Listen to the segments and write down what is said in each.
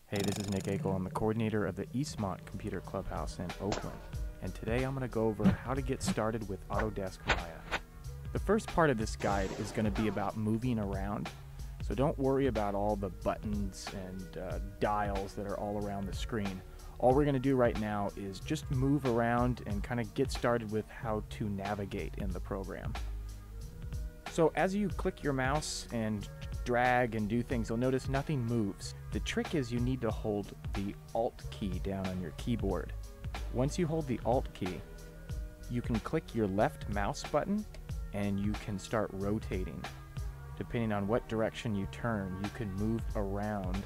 Hey, this is Nick Akel. I'm the coordinator of the Eastmont Computer Clubhouse in Oakland, and today I'm going to go over how to get started with Autodesk Maya. The first part of this guide is going to be about moving around, so don't worry about all the buttons and dials that are all around the screen. All we're going to do right now is just move around and kind of get started with how to navigate in the program. So as you click your mouse and drag and do things, you'll notice nothing moves. The trick is you need to hold the Alt key down on your keyboard. Once you hold the Alt key, you can click your left mouse button and you can start rotating. Depending on what direction you turn, you can move around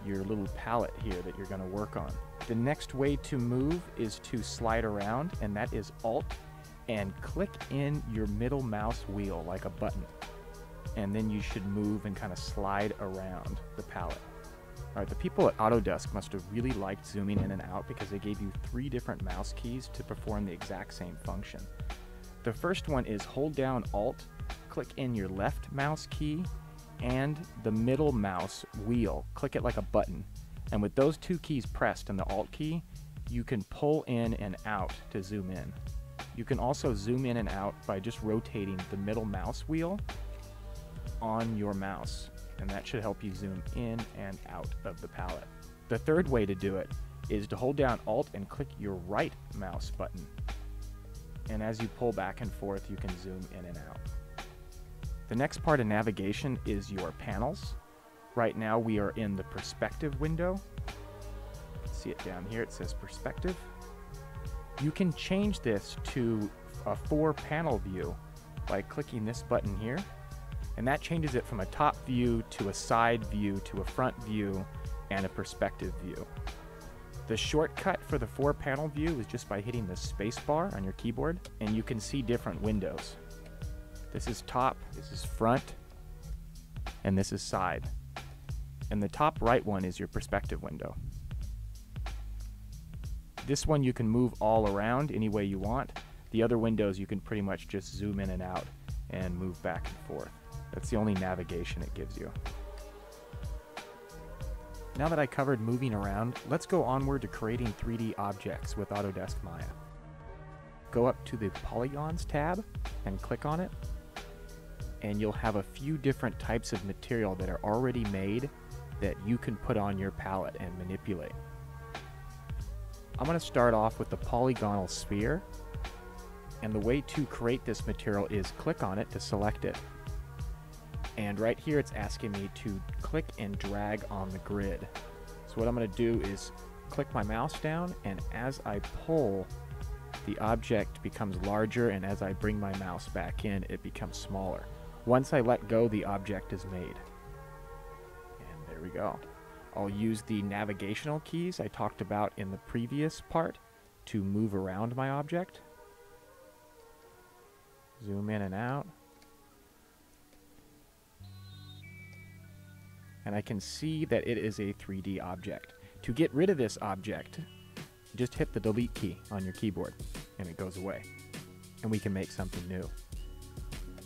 your little palette here that you're going to work on. The next way to move is to slide around, and that is Alt and click in your middle mouse wheel like a button. And then you should move and kind of slide around the palette. All right, the people at Autodesk must have really liked zooming in and out because they gave you 3 different mouse keys to perform the exact same function. The first one is hold down Alt, click in your left mouse key, and the middle mouse wheel. Click it like a button. And with those 2 keys pressed and the Alt key, you can pull in and out to zoom in. You can also zoom in and out by just rotating the middle mouse wheel on your mouse, and that should help you zoom in and out of the palette. The third way to do it is to hold down Alt and click your right mouse button. And as you pull back and forth, you can zoom in and out. The next part of navigation is your panels. Right now we are in the perspective window. See it down here, it says perspective. You can change this to a 4-panel view by clicking this button here, and that changes it from a top view to a side view to a front view and a perspective view. The shortcut for the 4-panel view is just by hitting the spacebar on your keyboard, and you can see different windows. This is top, this is front, and this is side. And the top right one is your perspective window. This one you can move all around any way you want. The other windows you can pretty much just zoom in and out and move back and forth. That's the only navigation it gives you. Now that I covered moving around, let's go onward to creating 3D objects with Autodesk Maya. Go up to the Polygons tab and click on it, and you'll have a few different types of material that are already made that you can put on your palette and manipulate. I'm going to start off with the polygonal sphere, and the way to create this material is click on it to select it. And right here it's asking me to click and drag on the grid. So what I'm going to do is click my mouse down, and as I pull, the object becomes larger, and as I bring my mouse back in, it becomes smaller. Once I let go, the object is made. And there we go. I'll use the navigational keys I talked about in the previous part to move around my object. Zoom in and out. And I can see that it is a 3D object. To get rid of this object, just hit the delete key on your keyboard and it goes away. And we can make something new.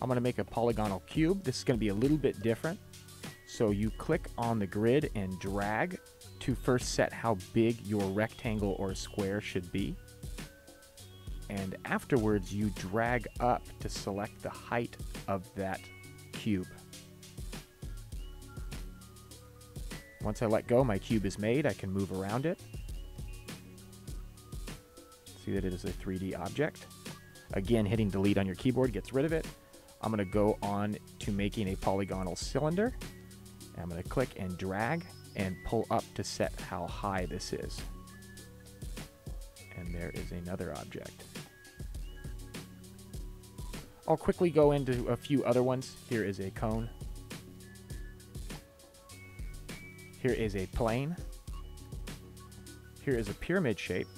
I'm going to make a polygonal cube. This is going to be a little bit different. So you click on the grid and drag to first set how big your rectangle or square should be. And afterwards you drag up to select the height of that cube. Once I let go, my cube is made. I can move around it. See that it is a 3D object. Again, hitting delete on your keyboard gets rid of it. I'm going to go on to making a polygonal cylinder. I'm going to click and drag and pull up to set how high this is. And there is another object. I'll quickly go into a few other ones. Here is a cone. Here is a plane. Here is a pyramid shape.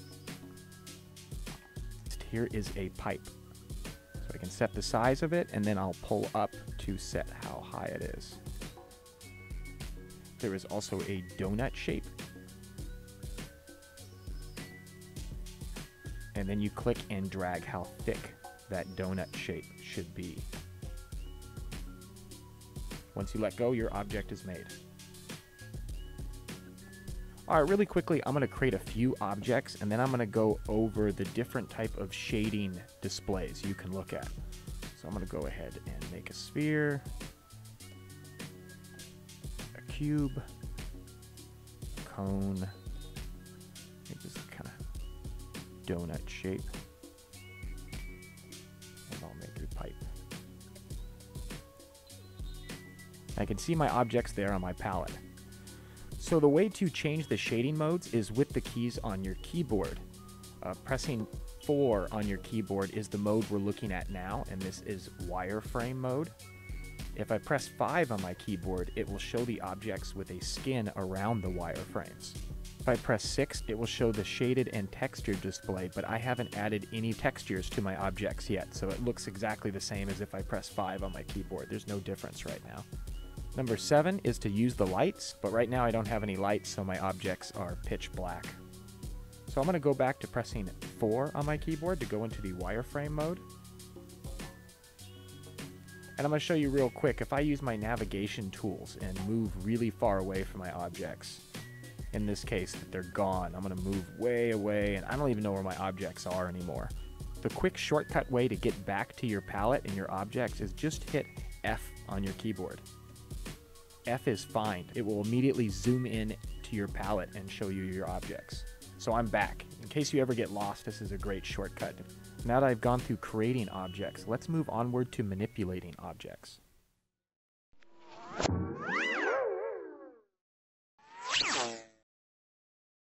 Here is a pipe. So I can set the size of it, and then I'll pull up to set how high it is. There is also a donut shape. And then you click and drag how thick that donut shape should be. Once you let go, your object is made. All right, really quickly, I'm going to create a few objects, and then I'm going to go over the different type of shading displays you can look at. So I'm going to go ahead and make a sphere, a cube, cone, make this kind of donut shape, and I'll make a pipe. I can see my objects there on my palette. So the way to change the shading modes is with the keys on your keyboard. Pressing 4 on your keyboard is the mode we're looking at now, and this is wireframe mode. If I press 5 on my keyboard, it will show the objects with a skin around the wireframes. If I press 6, it will show the shaded and textured display, but I haven't added any textures to my objects yet, so it looks exactly the same as if I press 5 on my keyboard. There's no difference right now. Number 7 is to use the lights, but right now I don't have any lights, so my objects are pitch black. So I'm going to go back to pressing 4 on my keyboard to go into the wireframe mode. And I'm going to show you real quick, if I use my navigation tools and move really far away from my objects, in this case, that they're gone, I'm going to move way away, and I don't even know where my objects are anymore. The quick shortcut way to get back to your palette and your objects is just hit F on your keyboard. F is find. It will immediately zoom in to your palette and show you your objects. So I'm back. In case you ever get lost, this is a great shortcut. Now that I've gone through creating objects, let's move onward to manipulating objects.